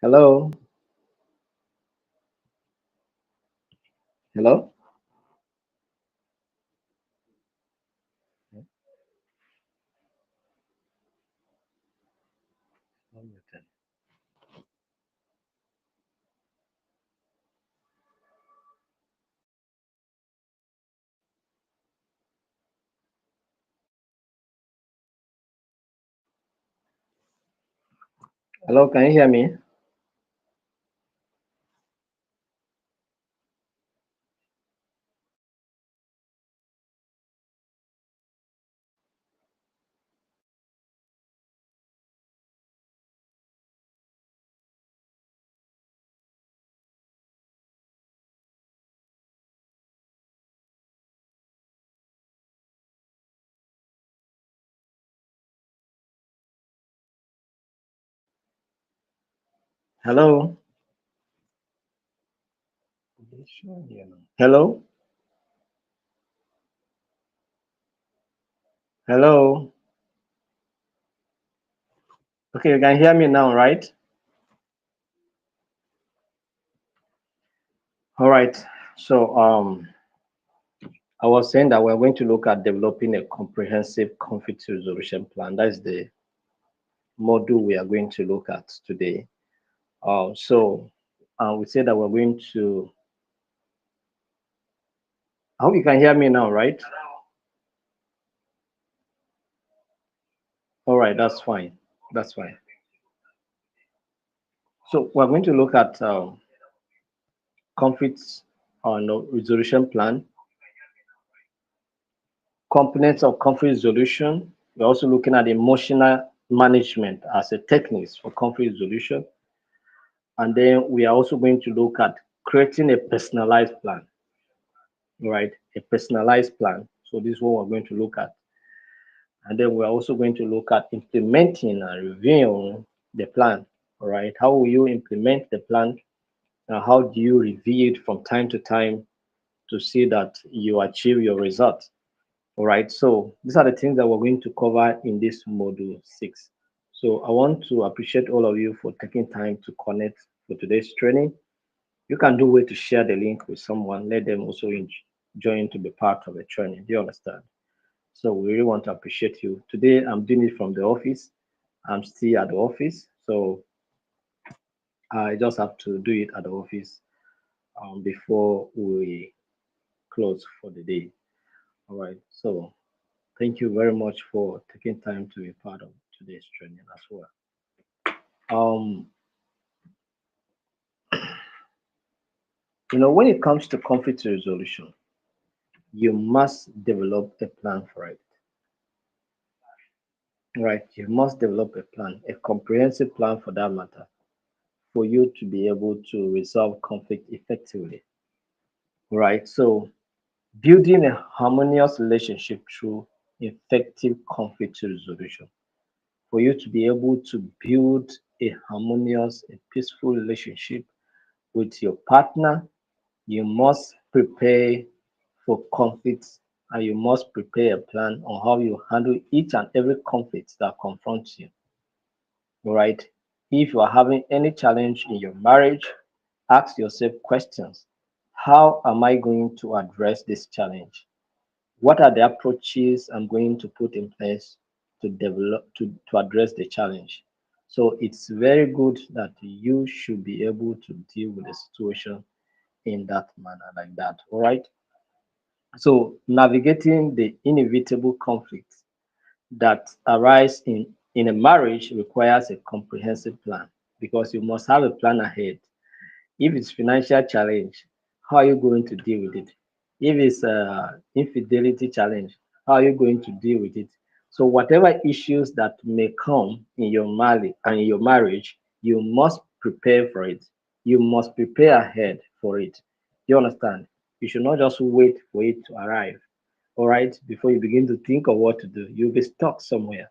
Hello, hello, hello. Can you hear me? Hello, hello, hello. Okay, you can hear me now, right? All right. So, I was saying that we're going to look at developing a comprehensive conflict resolution plan. That's the module we are going to look at today. We said that we're going to. I hope you can hear me now, right? All right, that's fine. That's fine. So we're going to look at conflicts resolution plan, components of conflict resolution. We're also looking at emotional management as a technique for conflict resolution. And then we are also going to look at creating a personalized plan, right? A personalized plan. So this is what we're going to look at. And then we're also going to look at implementing and reviewing the plan, all right? How will you implement the plan? And how do you review it from time to time to see that you achieve your results? All right, so these are the things that we're going to cover in this module 6. So I want to appreciate all of you for taking time to connect for today's training. You can do way to share the link with someone, let them also join to be part of the training. Do you understand? So we really want to appreciate you. Today I'm doing it from the office. I'm still at the office, so I just have to do it at the office before we close for the day. All right, so thank you very much for taking time to be part of today's training as well. Um, when it comes to conflict resolution, you must develop a plan for it. Right? You must develop a plan, a comprehensive plan for that matter, for you to be able to resolve conflict effectively. Right? So building a harmonious relationship through effective conflict resolution. For you to be able to build a harmonious, a peaceful relationship with your partner, you must prepare for conflicts and you must prepare a plan on how you handle each and every conflict that confronts you. All right. If you are having any challenge in your marriage, ask yourself questions. How am I going to address this challenge? What are the approaches I'm going to put in place to develop to address the challenge? So it's very good that you should be able to deal with the situation in that manner like that. All right. So navigating the inevitable conflicts that arise in a marriage requires a comprehensive plan because you must have a plan ahead. If it's financial challenge, how are you going to deal with it? If it's infidelity challenge, how are you going to deal with it? So whatever issues that may come in your marriage, you must prepare for it. You must prepare ahead for it. Do you understand? You should not just wait for it to arrive. All right, before you begin to think of what to do, you'll be stuck somewhere.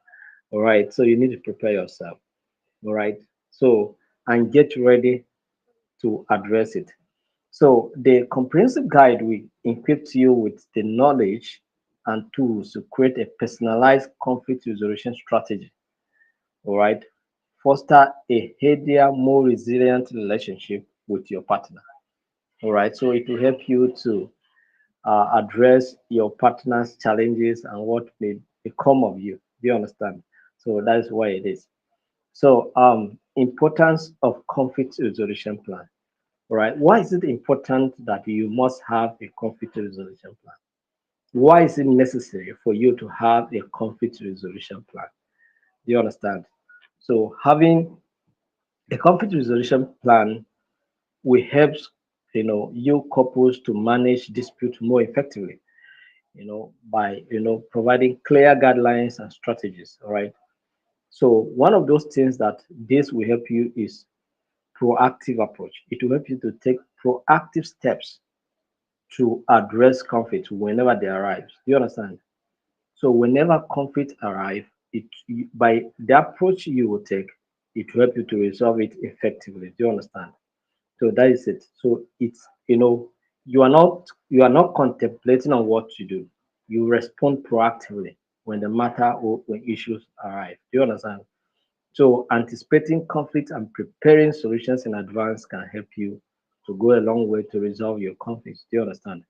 All right, so you need to prepare yourself. All right, so and get ready to address it. So the comprehensive guide will equip you with the knowledge and tools to create a personalized conflict resolution strategy. All right. foster a healthier, more resilient relationship with your partner. All right. So it will help you to address your partner's challenges and what may become of you. Do you understand? So that is why it is. So, importance of conflict resolution plan. All right. Why is it important that you must have a conflict resolution plan? Why is it necessary for you to have a conflict resolution plan? Do you understand? So, having a conflict resolution plan will help you couples to manage dispute more effectively. By providing clear guidelines and strategies. All right. So one of those things that this will help you is proactive approach. It will help you to take proactive steps to address conflict whenever they arise. Do you understand? So whenever conflict arrive, by the approach you will take, it will help you to resolve it effectively. Do you understand? So that is it. So it's you are not contemplating on what to do. You respond proactively when the matter or when issues arrive. Do you understand? So anticipating conflict and preparing solutions in advance can help you to go a long way to resolve your conflicts. Do you understand?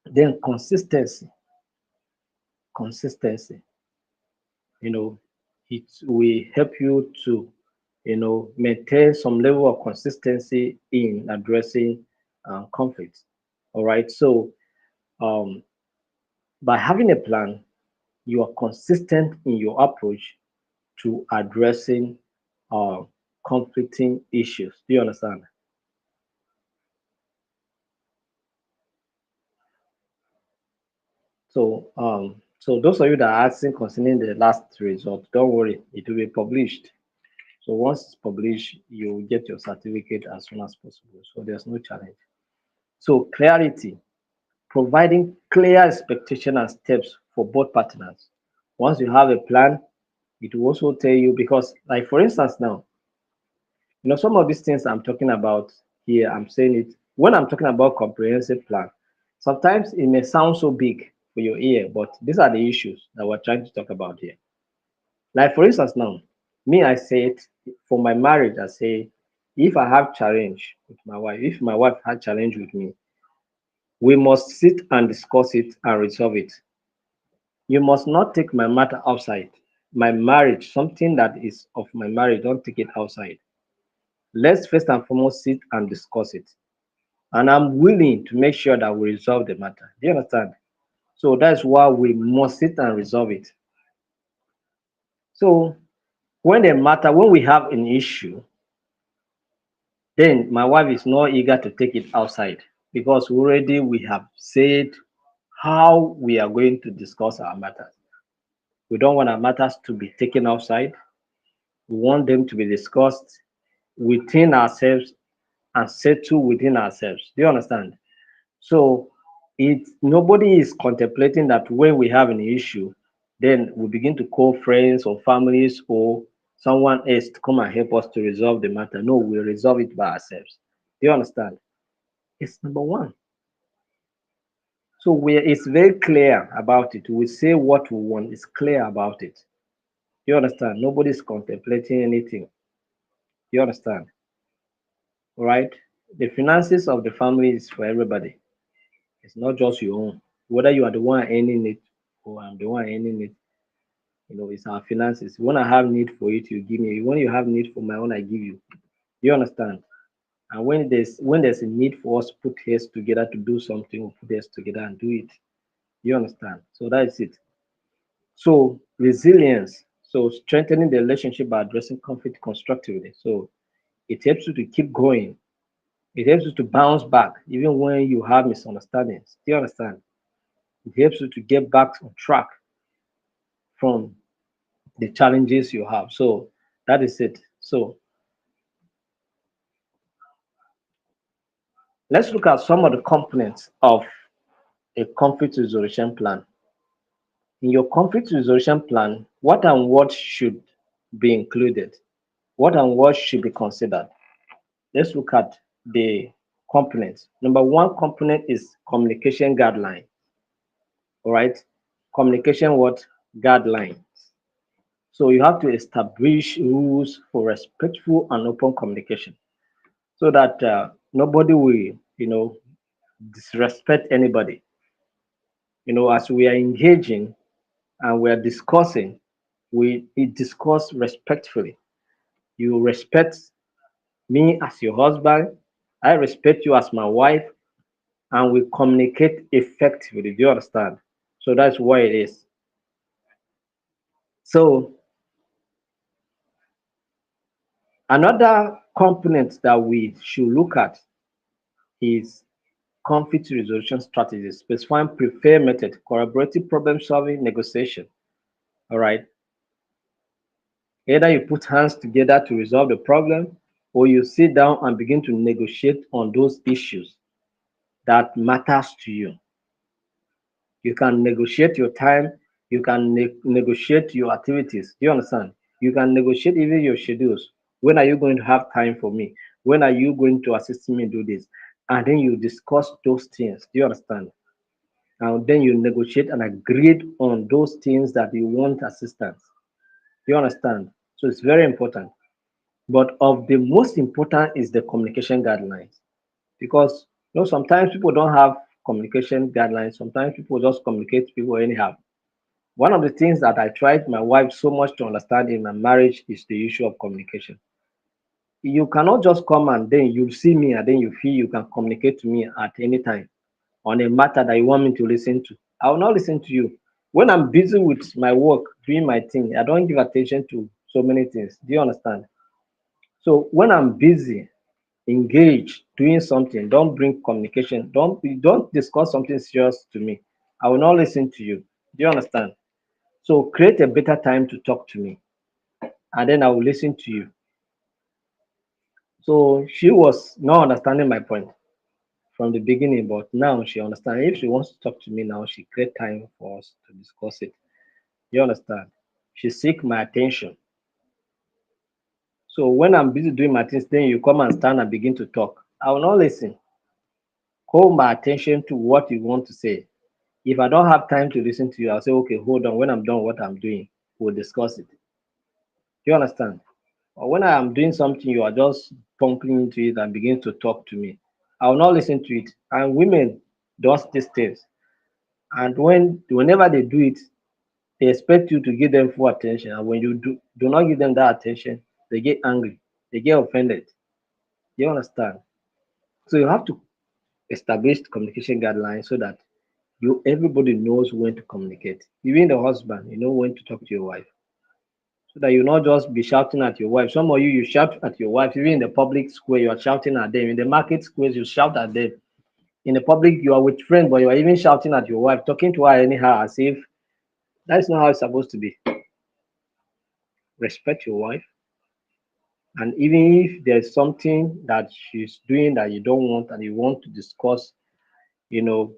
Then consistency. You know, it will help you to maintain some level of consistency in addressing conflicts. All right. So um, by having a plan, you are consistent in your approach to addressing uh, conflicting issues. Do you understand? So those of you that are asking concerning the last result, don't worry, it will be published. So once it's published, you will get your certificate as soon as possible. So there's no challenge. So clarity, providing clear expectation and steps for both partners. Once you have a plan, it will also tell you because, like for instance, now, some of these things I'm talking about here, I'm saying it when I'm talking about comprehensive plan. Sometimes it may sound so big for your ear, but these are the issues that we're trying to talk about here. Like for instance, now, me, I say it for my marriage, I say, if I have challenge with my wife, if my wife had challenge with me, we must sit and discuss it and resolve it. You must not take my matter outside. My marriage, something that is of my marriage, don't take it outside. Let's first and foremost sit and discuss it. And I'm willing to make sure that we resolve the matter. Do you understand? So that's why we must sit and resolve it. So when we have an issue, then my wife is not eager to take it outside because already we have said how we are going to discuss our matters. We don't want our matters to be taken outside. We want them to be discussed within ourselves and settled within ourselves. Do you understand? So it nobody is contemplating that when we have an issue, then we begin to call friends or families or someone else to come and help us to resolve the matter. No, we resolve it by ourselves. Do you understand? It's number one. So it's very clear about it. We say what we want. It's clear about it. You understand? Nobody's contemplating anything. You understand? All right? The finances of the family is for everybody. It's not just your own. Whether you are the one earning it or I'm the one earning it, it's our finances. When I have need for it, you give me. When you have need for my own, I give you. You understand? And when there's a need for us to put heads together to do something, we put heads together and do it. You understand? So that's it. So resilience. So strengthening the relationship by addressing conflict constructively. So it helps you to keep going. It helps you to bounce back even when you have misunderstandings. Do you understand? It helps you to get back on track from the challenges you have. So that is it. So let's look at some of the components of a conflict resolution plan. In your conflict resolution plan, what and what should be included? What and what should be considered? Let's look at the components. Number one component is communication guideline. All right. Communication what? Guidelines. So you have to establish rules for respectful and open communication so that nobody will, disrespect anybody. As we are engaging and we are discussing, we discuss respectfully. You respect me as your husband, I respect you as my wife, and we communicate effectively. Do you understand? So that's what it is. So another component that we should look at is conflict resolution strategies, specifying preferred method, collaborative problem solving, negotiation. All right. Either you put hands together to resolve the problem, or you sit down and begin to negotiate on those issues that matters to you. You can negotiate your time, you can negotiate your activities. Do you understand? You can negotiate even your schedules. When are you going to have time for me? When are you going to assist me do this? And then you discuss those things. Do you understand? And then you negotiate and agreed on those things that you want assistance. Do you understand? So it's very important. But of the most important is the communication guidelines because sometimes people don't have communication guidelines. Sometimes people just communicate to people anyhow. One of the things that I tried my wife so much to understand in my marriage is the issue of communication. You cannot just come and then you see me and then you feel you can communicate to me at any time on a matter that you want me to listen to. I will not listen to you. When I'm busy with my work, doing my thing, I don't give attention to so many things. Do you understand? So when I'm busy, engaged, doing something, don't bring communication. Don't discuss something serious to me. I will not listen to you. Do you understand? So create a better time to talk to me, and then I will listen to you. So she was not understanding my point from the beginning, but now she understands. If she wants to talk to me now, she create time for us to discuss it. You understand? She seek my attention. So when I'm busy doing my things, then you come and stand and begin to talk. I will not listen. Hold my attention to what you want to say. If I don't have time to listen to you, I'll say, okay, hold on. When I'm done what I'm doing, we'll discuss it. Do you understand? Or when I am doing something, you are just pumping into it and begin to talk to me. I will not listen to it. And women does these things. And whenever they do it, they expect you to give them full attention. And when you do not give them that attention, they get angry. They get offended. You understand? So you have to establish communication guidelines so that everybody knows when to communicate. Even the husband, you know when to talk to your wife. So that you not just be shouting at your wife. Some of you shout at your wife, even in the public square, you are shouting at them. In the market squares, you shout at them. In the public, you are with friends, but you are even shouting at your wife, talking to her anyhow, as if that's not how it's supposed to be. Respect your wife, and even if there's something that she's doing that you don't want and you want to discuss, you know,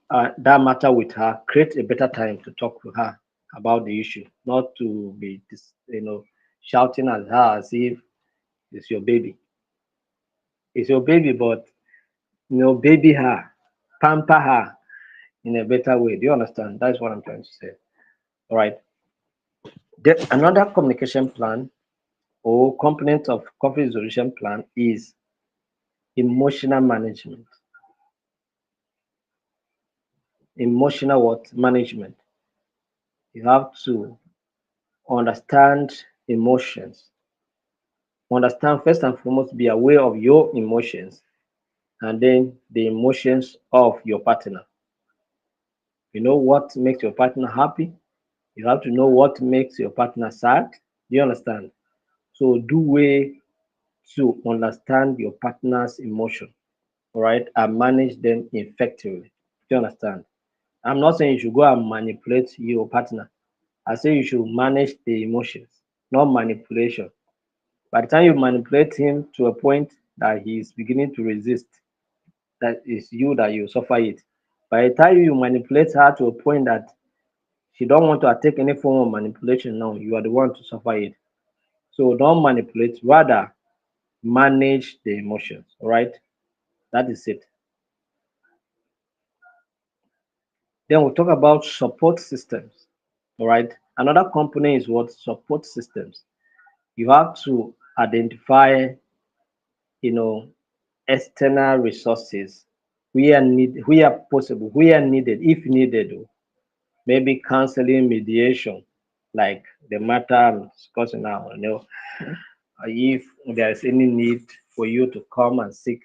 that matter with her, create a better time to talk to her about the issue, not to be, shouting at her as if it's your baby. It's your baby, but baby her, pamper her in a better way. Do you understand? That's what I'm trying to say. All right. Another communication plan or component of conflict resolution plan is emotional management. Emotional what? Management. You have to understand emotions. Understand first and foremost, be aware of your emotions and then the emotions of your partner. You know what makes your partner happy? You have to know what makes your partner sad. Do you understand? So do way to understand your partner's emotion, all right, and manage them effectively. Do you understand? I'm not saying you should go and manipulate your partner. I say you should manage the emotions, not manipulation. By the time you manipulate him to a point that he is beginning to resist, that is you that you suffer it. By the time you manipulate her to a point that she don't want to take any form of manipulation now, you are the one to suffer it. So don't manipulate, rather manage the emotions. All right, that is it. Then we'll talk about support systems. All right. Another component is what support systems. You have to identify, you know, external resources where possible, where needed, if needed. Maybe counseling, mediation, like the matter I'm discussing now. If there's any need for you to come and seek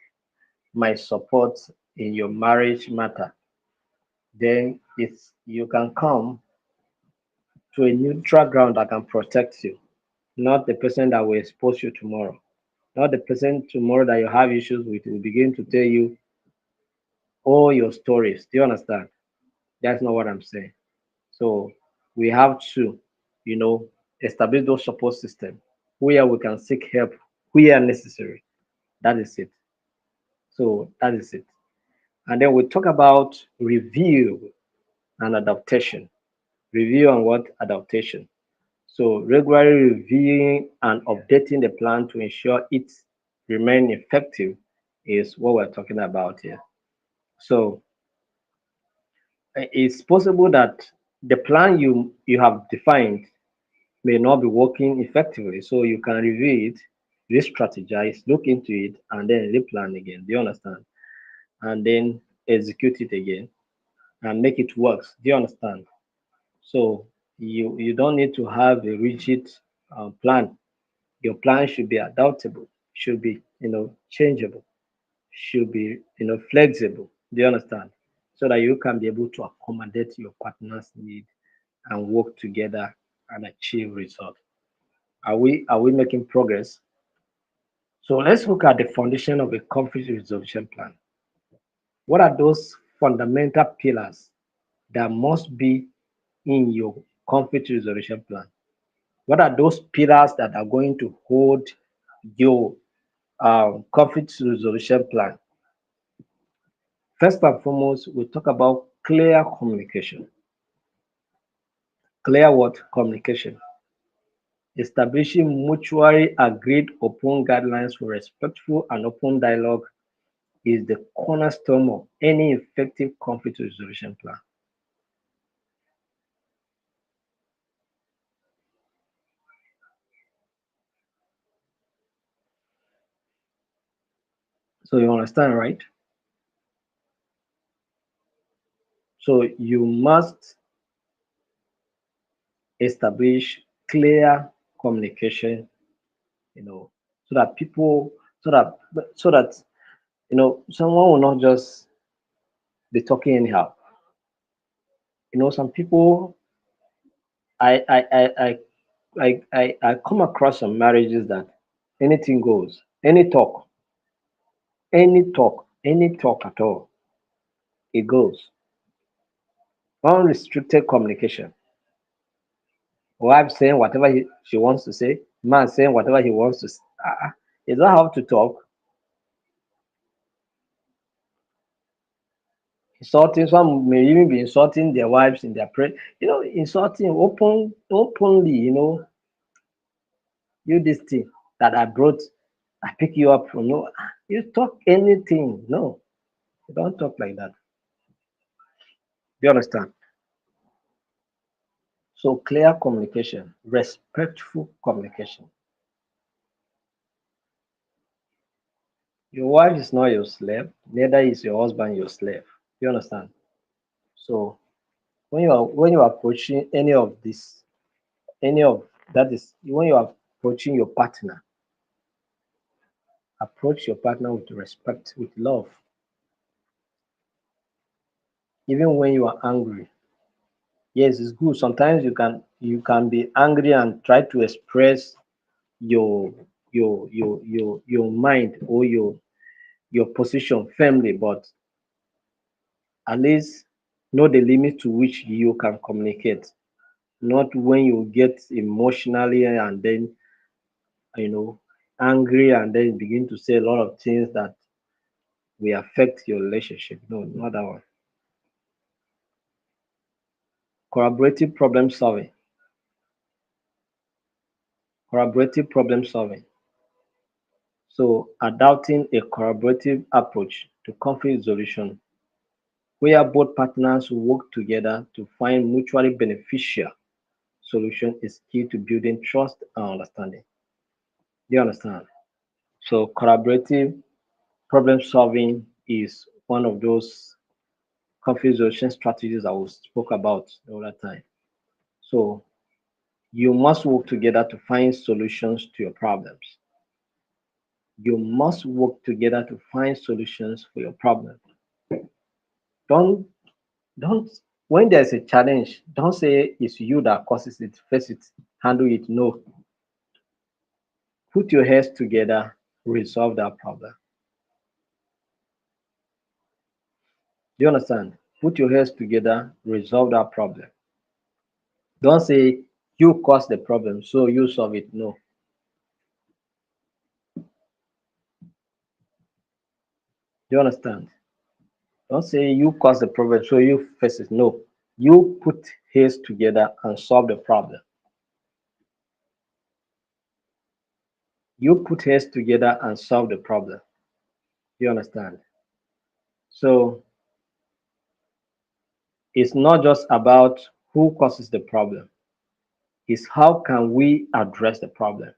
my support in your marriage matter, then it's you can come to a neutral ground that can protect you, not the person that will expose you tomorrow. Not the person tomorrow that you have issues with will begin to tell you all your stories. Do you understand? That's not what I'm saying. So we have to, you know, establish those support systems where we can seek help where necessary. That is it. So that is it. And then we talk about review and adaptation. Review and what? Adaptation. So regularly reviewing and updating the plan to ensure it remain effective is what we're talking about here. So it's possible that the plan you have defined may not be working effectively. So you can review it, re-strategize, look into it, and then replan again. Do you understand? And then execute it again and make it work. Do you understand? So you don't need to have a rigid plan. Your plan should be adaptable, should be changeable, should be flexible. Do you understand? So that you can be able to accommodate your partner's need and work together and achieve results. Are we making progress? So let's look at the foundation of a conflict resolution plan. What are those fundamental pillars that must be in your conflict resolution plan? What are those pillars that are going to hold your conflict resolution plan? First and foremost, we talk about clear communication. Clear what? Communication. Establishing mutually agreed open guidelines for respectful and open dialogue is the cornerstone of any effective conflict resolution plan. So you understand, right? So you must establish clear communication, so that people, so that someone will not just be talking anyhow. Some people, I I I I I come across some marriages that anything goes, any talk at all, it goes. Unrestricted communication. Wife saying whatever she wants to say, man saying whatever he wants to say. You don't have to talk. Insulting, some may even be insulting their wives in their prayer. Insulting openly. You this thing that I brought, I pick you up from no. You talk anything. No, you don't talk like that. You understand? So clear communication, respectful communication. Your wife is not your slave, neither is your husband your slave. You understand? So when you are approaching any of that is when you are approaching your partner, approach your partner with respect, with love. Even when you are angry, yes, it's good. Sometimes you can be angry and try to express your your mind or your position firmly, but at least know the limit to which you can communicate. Not when you get emotionally and then you know angry and then begin to say a lot of things that will affect your relationship. No, not that one. Collaborative problem solving. Collaborative problem solving. So adopting a collaborative approach to conflict resolution where both partners work together to find mutually beneficial. solution is key to building trust and understanding. Do you understand? So collaborative problem solving is one of those conflict resolution strategies that we spoke about the other time. So you must work together to find solutions to your problems. You must work together to find solutions for your problem. Don't don't when there's a challenge, don't say it's you that causes it, face it, handle it. No. Put your heads together, resolve that problem. Do you understand? Put your heads together, resolve that problem. Don't say you caused the problem, so you solve it. No. Do you understand? Don't say you caused the problem, so you face it. No. You put heads together and solve the problem. You put heads together and solve the problem. Do you understand? So it's not just about who causes the problem. It's how can we address the problem.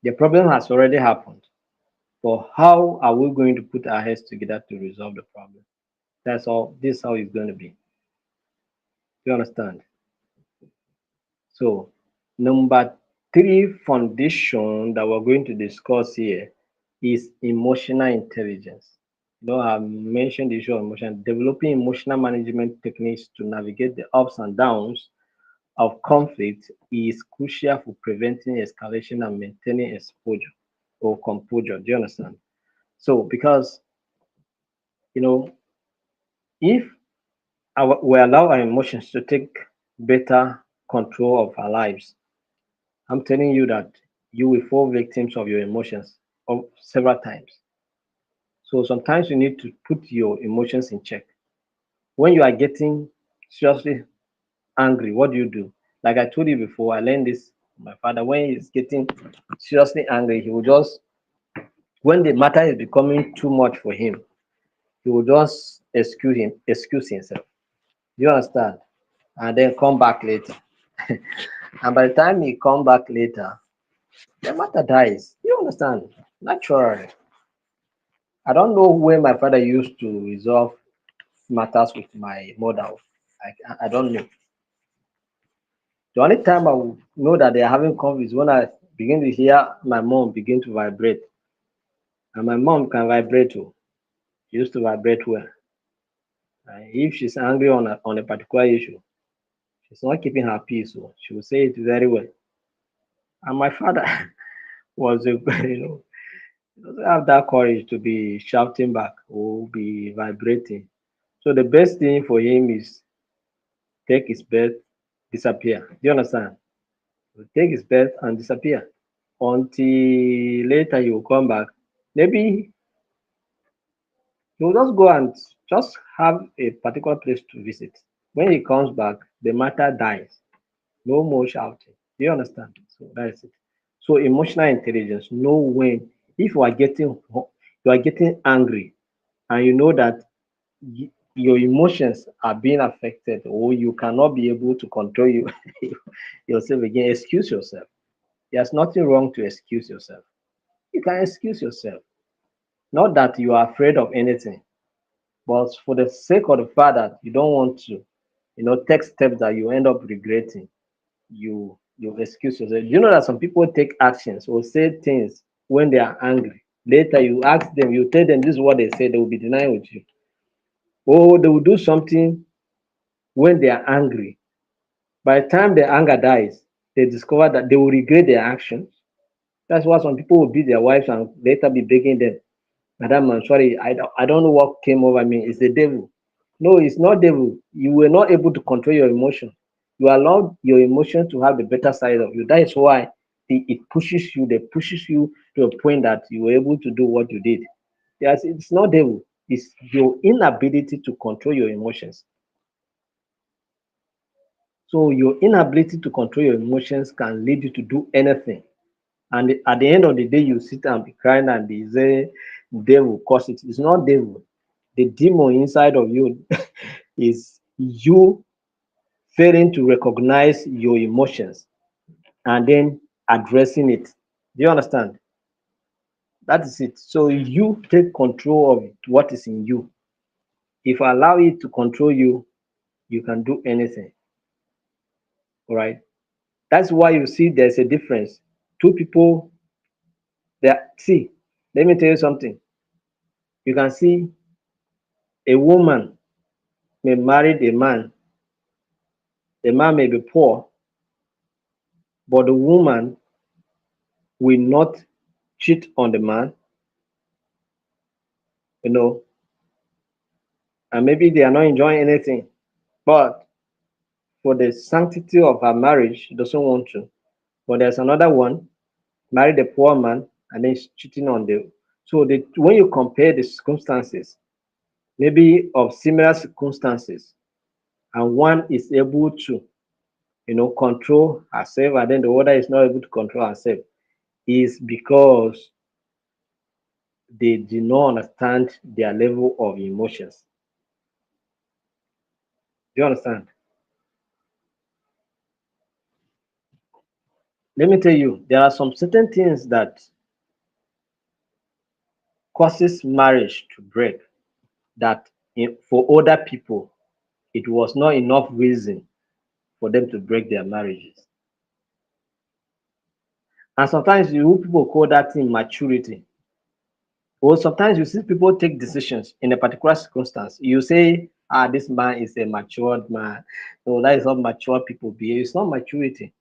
The problem has already happened, but how are we going to put our heads together to resolve the problem? That's all. This is how it's going to be. Do you understand? So, number three foundation that we're going to discuss here is emotional intelligence. I mentioned the issue of emotion, developing emotional management techniques to navigate the ups and downs of conflict is crucial for preventing escalation and maintaining exposure or composure. Do you understand? So, because you know, if we allow our emotions to take better control of our lives, I'm telling you that you will fall victims of your emotions of several times. So sometimes you need to put your emotions in check. When you are getting seriously angry, what do you do? Like I told you before, I learned this from my father. When he's getting seriously angry, he will just, when the matter is becoming too much for him, he will just excuse himself. Do you understand? And then come back later. And by the time he come back later, the matter dies. You understand? Naturally. I don't know when my father used to resolve matters with my mother. I don't know. The only time I will know that they are having conflict is when I begin to hear my mom begin to vibrate. And my mom can vibrate too. She used to vibrate well. If she's angry on a particular issue, she's not keeping her peace. So she will say it very well. And my father was, he doesn't have that courage to be shouting back or be vibrating. So the best thing for him is take his bed, disappear. Do you understand? Take his bed and disappear until later he will come back. Maybe he will just go and just have a particular place to visit. When he comes back, the matter dies. No more shouting. Do you understand? So that's it. So emotional intelligence, know when if you are getting angry and you know that your emotions are being affected or you cannot be able to control yourself again, excuse yourself. There's nothing wrong to excuse yourself. You can excuse yourself. Not that you are afraid of anything, but for the sake of the fact that you don't want to, take steps that you end up regretting, you excuse yourself. You know that some people take actions or say things when they are angry. Later you ask them, you tell them this is what they say, they will be denying with you. Or they will do something when they are angry. By the time the anger dies, they discover that they will regret their actions. That's why some people will beat their wives and later be begging them, Madam, I'm sorry, I don't know what came over me. It's the devil. No, it's not devil. You were not able to control your emotion. You allowed your emotion to have the better side of you. That is why they pushes you to a point that you were able to do what you did. Yes, it's not devil. It's your inability to control your emotions. So your inability to control your emotions can lead you to do anything. And at the end of the day, you sit and be crying and they say devil cause it. It's not devil. The demon inside of you is you failing to recognize your emotions and then addressing it. Do you understand? That is it. So you take control of what is in you. If you allow it to control you, you can do anything. All right. That's why you see there's a difference. Two people that see, let me tell you something. You can see a woman may marry the man may be poor, but the woman will not cheat on the man, you know, and maybe they are not enjoying anything. But for the sanctity of her marriage, she doesn't want to. But there's another one, married a poor man, and then she's cheating on the. So when you compare the circumstances, maybe of similar circumstances, and one is able to, control herself, and then the other is not able to control herself, is because they do not understand their level of emotions. Do you understand? Let me tell you, there are some certain things that causes marriage to break that for other people it was not enough reason for them to break their marriages. And sometimes you people call that thing maturity. Or sometimes you see people take decisions in a particular circumstance. You say, this man is a matured man. No, that is not mature people behave. It's not maturity.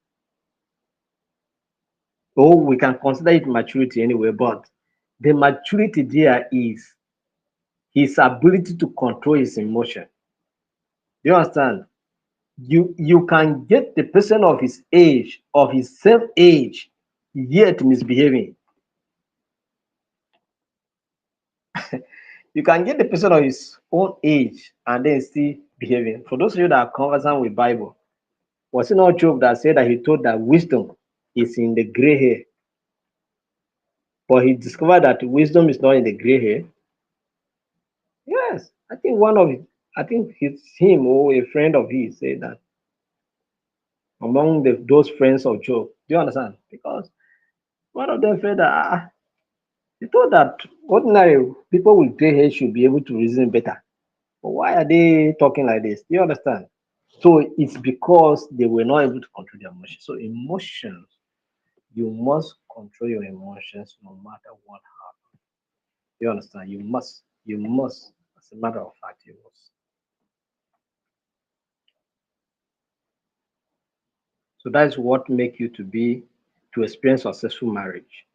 Oh, we can consider it maturity anyway, but the maturity there is his ability to control his emotion. Do you understand? You can get the person of his age, of his same age, yet misbehaving. You can get the person of his own age and then still behaving. For those of you that are conversant with Bible, was it not Job that said that he thought that wisdom is in the gray hair, but he discovered that wisdom is not in the gray hair? Yes, I think I think it's him or a friend of his said that among those friends of Job. Do you understand? Because one of them said that he thought that ordinary people with gray hair should be able to reason better. But why are they talking like this? Do you understand? So it's because they were not able to control their emotions. So emotions, you must control your emotions no matter what happens. You understand? You must. As a matter of fact, you must. So that's what make you to experience successful marriage.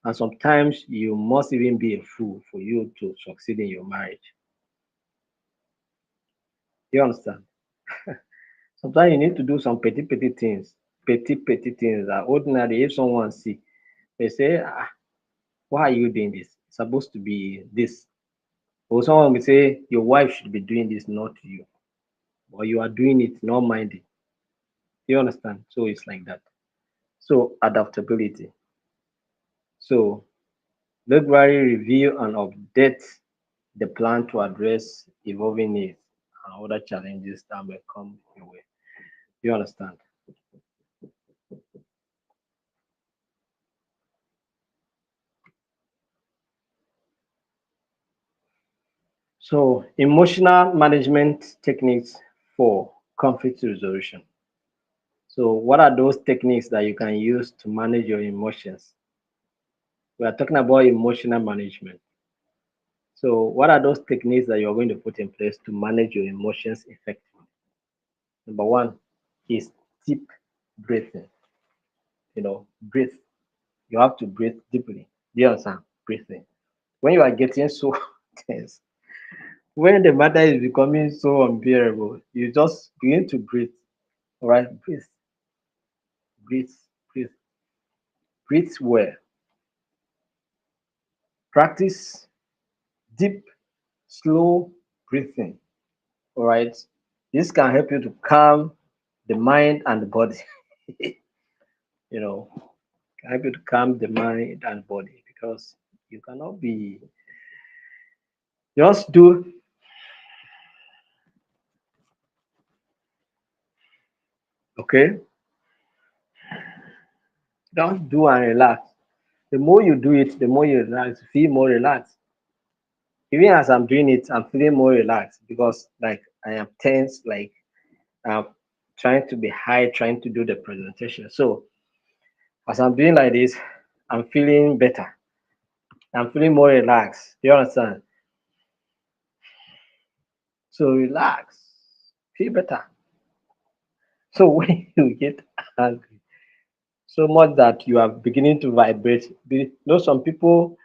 And sometimes you must even be a fool for you to succeed in your marriage. You understand? Sometimes you need to do some petty things that ordinarily if someone see, they say, why are you doing this? It's supposed to be this. Or someone will say, your wife should be doing this, not you. Or you are doing it, not minding. You understand? So it's like that. So adaptability. So regularly review and update the plan to address evolving needs and other challenges that may come your way. You understand? So emotional management techniques for conflict resolution. So what are those techniques that you can use to manage your emotions? We are talking about emotional management. So what are those techniques that you're going to put in place to manage your emotions effectively? Number one is deep breathing. Breathe. You have to breathe deeply. Do you understand? Breathing. When you are getting so tense, when the matter is becoming so unbearable, you just begin to breathe. All right, breathe, breathe, breathe, breathe well. Practice deep, slow breathing. All right, this can help you to calm the mind and the body. you know, can help you to calm the mind and body because you cannot be just do Okay, just do and relax. The more you do it, the more you relax, feel more relaxed. Even as I'm doing it, I'm feeling more relaxed because like I am tense, like I'm trying to be high, trying to do the presentation. So as I'm doing like this, I'm feeling better. I'm feeling more relaxed. You understand? So relax, feel better. So when you get angry, so much that you are beginning to vibrate. You know, some people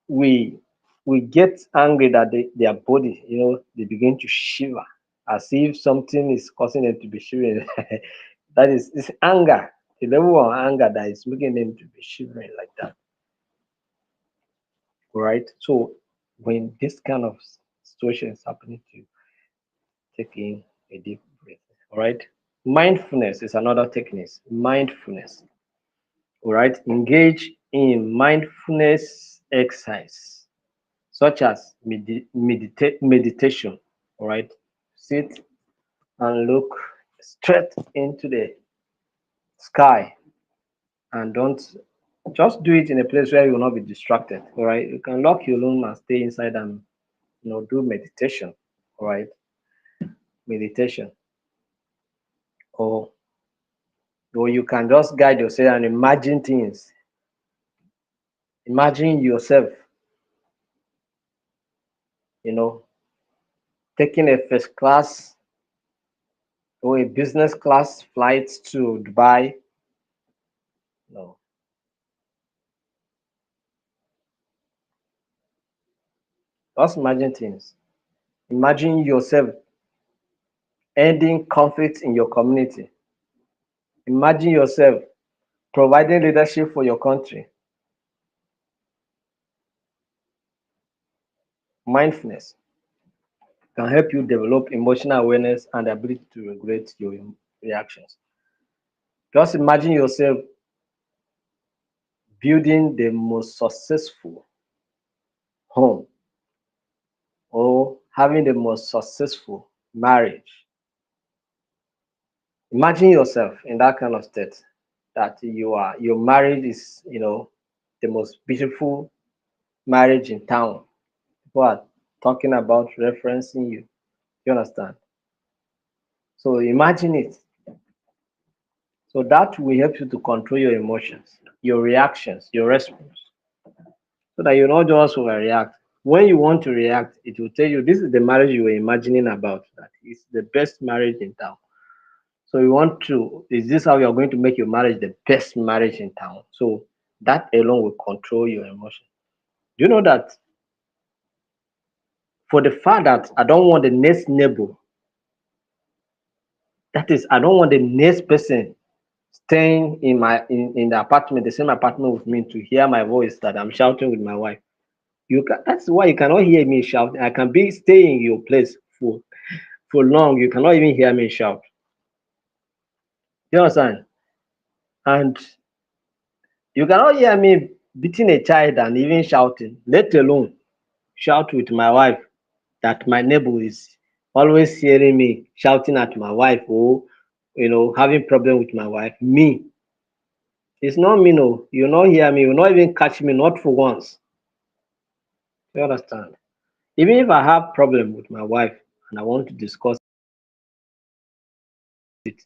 we we get angry that their body, they begin to shiver as if something is causing them to be shivering. That is it's anger, the level of anger that is making them to be shivering like that. Right? So when this kind of situation is happening to you, take in a deep breath. All right. Mindfulness is another technique. Mindfulness. All right. Engage in mindfulness exercise such as meditation. All right. Sit and look straight into the sky and don't just do it in a place where you will not be distracted. All right. You can lock your room and stay inside and do meditation. All right. Meditation. Or you can just guide yourself and imagine things. Imagine yourself, you know, taking a first class or a business class flight to Dubai. No, just imagine things. Imagine yourself ending conflict in your community. Imagine yourself providing leadership for your country. Mindfulness can help you develop emotional awareness and the ability to regulate your reactions. Just imagine yourself building the most successful home or having the most successful marriage. Imagine yourself in that kind of state that your marriage is, the most beautiful marriage in town. People are talking about referencing you. You understand? So imagine it. So that will help you to control your emotions, your reactions, your response, so that you not just overreact. When you want to react, it will tell you this is the marriage you were imagining about. That is the best marriage in town. So you want to, is this how you're going to make your marriage the best marriage in town? So that alone will control your emotion. Do you know that for the fact that I don't want the next neighbor, that is, I don't want the next person staying in the apartment, the same apartment with me to hear my voice that I'm shouting with my wife. That's why you cannot hear me shout. I can be staying in your place for long. You cannot even hear me shout. You understand? And you cannot hear me beating a child and even shouting, let alone shout with my wife that my neighbor is always hearing me shouting at my wife or having problem with my wife. Me, it's not me. No, you not hear me. You not even catch me. Not for once. You understand? Even if I have problem with my wife and I want to discuss it,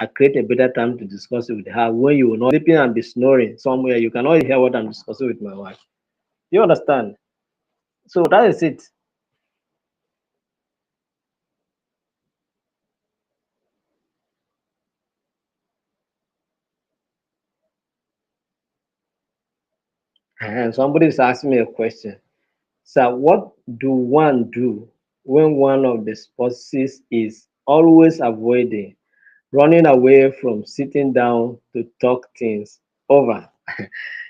I create a better time to discuss it with her. When you will not sleeping and be snoring somewhere, you cannot hear what I'm discussing with my wife. You understand? So that is it. And somebody is asking me a question. So, what do one do when one of the spouses is always avoiding, running away from sitting down to talk things over?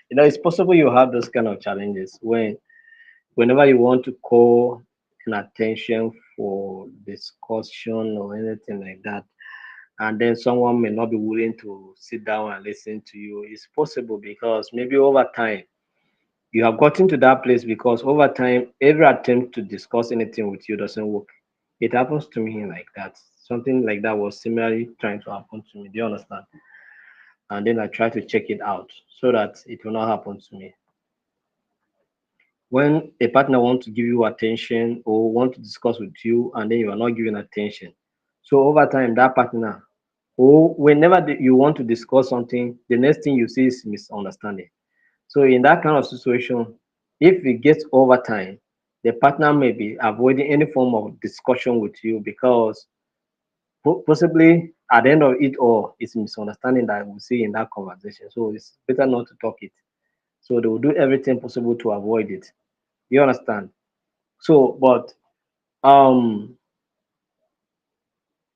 It's possible you have those kind of challenges whenever you want to call an attention for discussion or anything like that, and then someone may not be willing to sit down and listen to you. It's possible because maybe over time you have gotten to that place because over time, every attempt to discuss anything with you doesn't work. It happens to me like that. something like that was similarly trying to happen to me. Do you understand? And then I try to check it out so that it will not happen to me. When a partner wants to give you attention or want to discuss with you and then you are not giving attention, so over time that partner, or whenever you want to discuss something, the next thing you see is misunderstanding. So in that kind of situation, if it gets over time, the partner may be avoiding any form of discussion with you because possibly at the end of it all, it's misunderstanding that we see in that conversation. So it's better not to talk it. So they will do everything possible to avoid it. You understand? So, but um,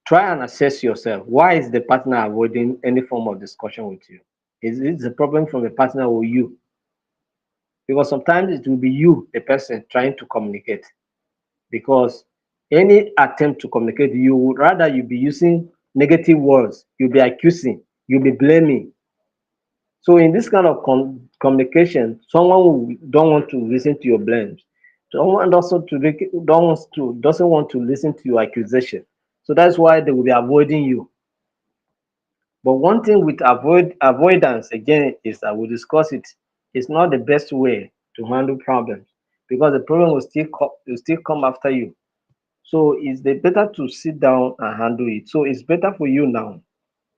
try and assess yourself. Why is the partner avoiding any form of discussion with you? Is it the problem from the partner or you? Because sometimes it will be you, the person trying to communicate. Because any attempt to communicate, you would rather you be using negative words, you'll be accusing, you'll be blaming. So in this kind of communication, someone who don't want to listen to your blames, someone also to don't wants to doesn't want to listen to your accusation. So that's why they will be avoiding you. But one thing with avoidance again is that we discuss it. It's not the best way to handle problems because the problem will still come after you. So it's better to sit down and handle it. So it's better for you now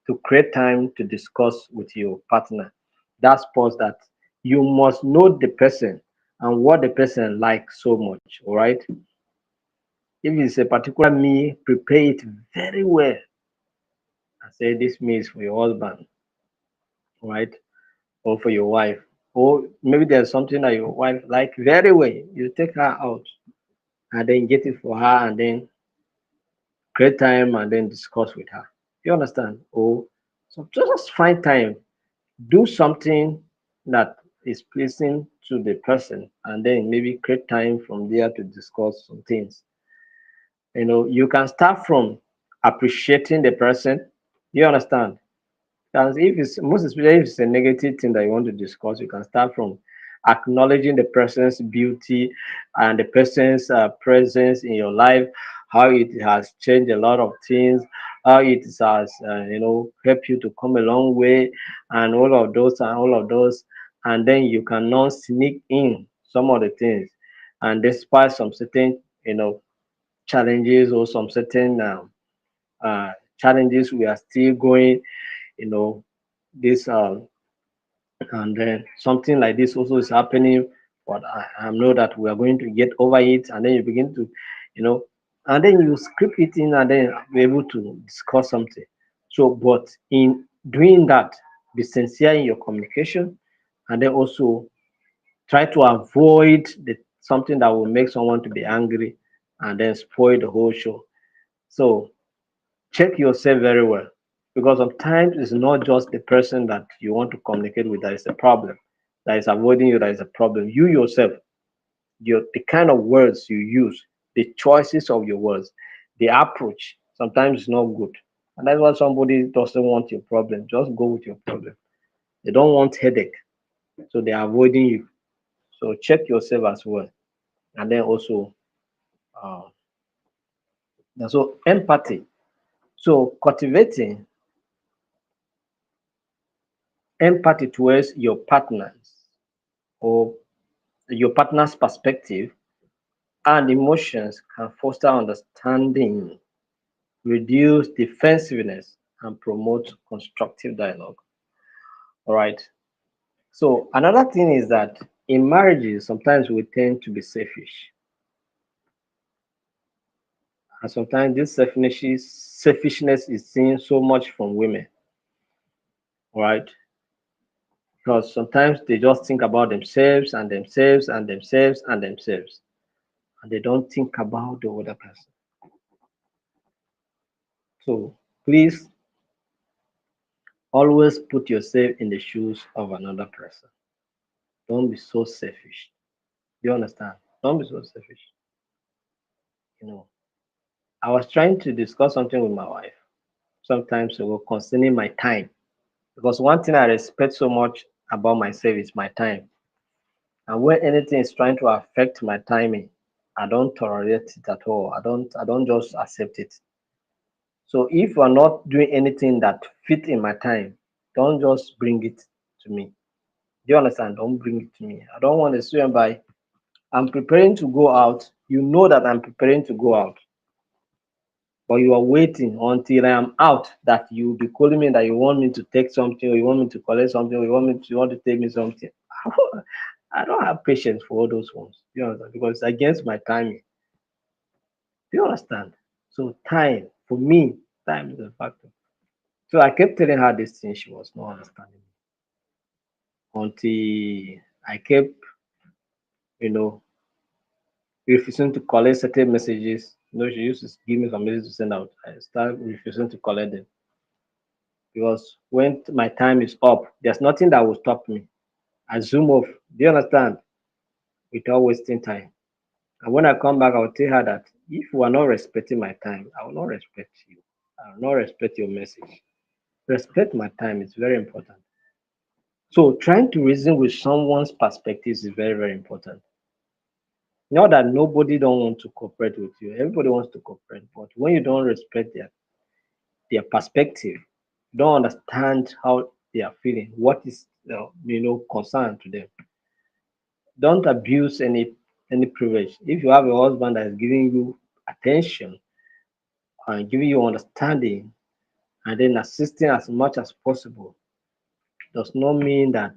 to create time to discuss with your partner. That's pause that you must know the person and what the person likes so much. All right. If it's a particular meal, prepare it very well and say this meal is for your husband, right? Or for your wife. Or maybe there's something that your wife like very well. You take her out and then get it for her and then create time and then discuss with her. You understand? Or so just find time, do something that is pleasing to the person, and then maybe create time from there to discuss some things. You can start from appreciating the person. You understand? And if it's most especially if it's a negative thing that you want to discuss, you can start from acknowledging the person's beauty and the person's presence in your life, how it has changed a lot of things, how it has helped you to come a long way, and all of those, and then you can now sneak in some of the things, and despite some certain challenges or some certain challenges, we are still going you know this and then something like this also is happening, but I know that we are going to get over it, and then you begin to you know and then you script it in and then be able to discuss something. So but in doing that, be sincere in your communication, and then also try to avoid something that will make someone to be angry and then spoil the whole show. So check yourself very well, because sometimes it's not just the person that you want to communicate with that is a problem, that is avoiding you, that is a problem. You yourself, the kind of words you use, the choices of your words, the approach sometimes is not good. And that's why somebody doesn't want your problem. Just go with your problem. They don't want headache, so they're avoiding you. So check yourself as well. And then also, uh, so empathy. So cultivating empathy towards your partners or your partner's perspective and emotions can foster understanding, reduce defensiveness, and promote constructive dialogue. All right. So another thing is that in marriages, sometimes we tend to be selfish, and sometimes this selfishness is seen so much from women. All right. Because sometimes they just think about themselves and themselves and themselves and themselves, and they don't think about the other person. So please always put yourself in the shoes of another person. Don't be so selfish. You understand? Don't be so selfish. You know, I was trying to discuss something with my wife sometimes ago concerning my time. Because one thing I respect so much about myself is my time. And when anything is trying to affect my timing, I don't tolerate it at all. I don't just accept it. So if you are not doing anything that fit in my time, don't just bring it to me. Do you understand? Don't bring it to me. I don't want to swim by. I'm preparing to go out. You know that I'm preparing to go out, but you are waiting until I am out that you will be calling me that you want me to take something, or you want me to collect something, or you want to take me something. I don't have patience for all those ones. Do you understand? Because it's against my timing. Do you understand? So time for me, time is a factor. So I kept telling her this thing. She was not understanding me until I kept, you know, refusing to collect certain messages. She used to give me some messages to send out. I started refusing to collect them because when my time is up, there's nothing that will stop me. I zoom off. Do you understand? Without wasting time. And when I come back, I will tell her that if you are not respecting my time, I will not respect you. I will not respect your message. Respect my time is very important. So trying to reason with someone's perspectives is very, very important. Not that nobody don't want to cooperate with you. Everybody wants to cooperate, but when you don't respect their perspective, you don't understand how they are feeling, what is concern to them. Don't abuse any privilege. If you have a husband that is giving you attention and giving you understanding and then assisting as much as possible, does not mean that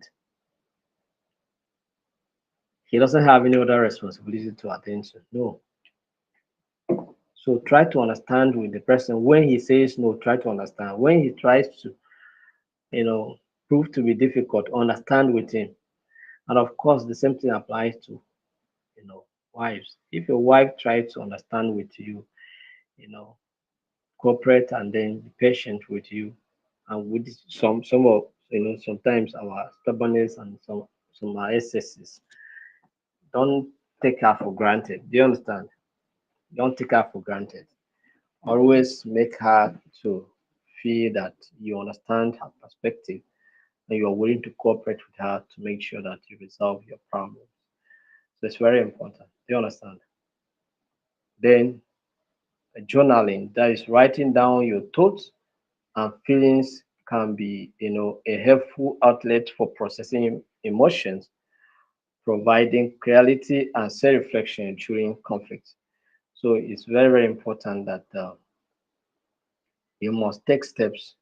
he doesn't have any other responsibility to attention. No. So try to understand with the person. When he says no, try to understand. When he tries to, you know, prove to be difficult, understand with him. And of course, the same thing applies to, wives. If your wife tries to understand with you, you know, cooperate and then be patient with you, and with some of sometimes our stubbornness and some our excesses, don't take her for granted. Do you understand? Don't take her for granted. Always make her to feel that you understand her perspective and you are willing to cooperate with her to make sure that you resolve your problem. So it's very important. Do you understand? Then journaling, that is writing down your thoughts and feelings, can be, a helpful outlet for processing emotions, providing clarity and self-reflection during conflict. So it's very, very important that you must take steps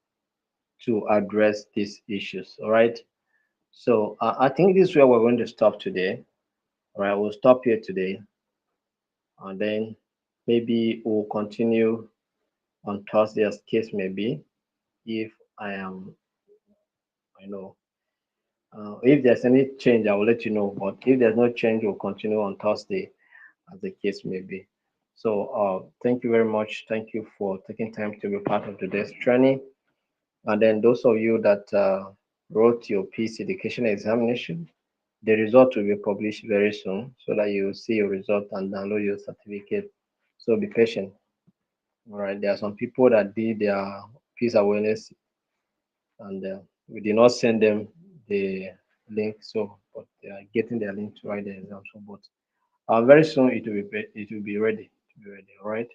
to address these issues. All right. So I think this is where we're going to stop today. All right, we'll stop here today, and then maybe we'll continue on Thursday as case may be. If I am, I know, if there's any change, I will let you know. But if there's no change, we'll continue on Thursday as the case may be. So thank you very much. Thank you for taking time to be part of today's training. And then those of you that wrote your PC education examination, the result will be published very soon so that you will see your result and download your certificate. So be patient. All right. There are some people that did their peace awareness and we did not send them the link. So, but they are getting their link to write the exam. So, but very soon it will be ready. To be ready. All right.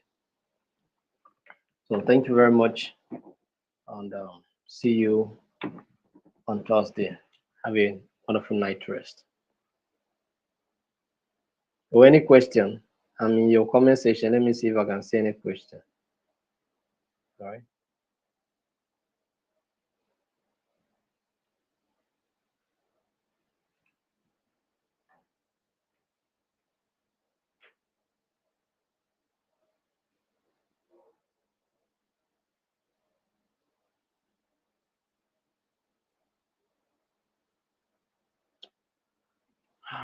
So thank you very much, and see you on Thursday. Have a wonderful night rest. Or any question, I'm in your comment section. Let me see if I can see any question. All right.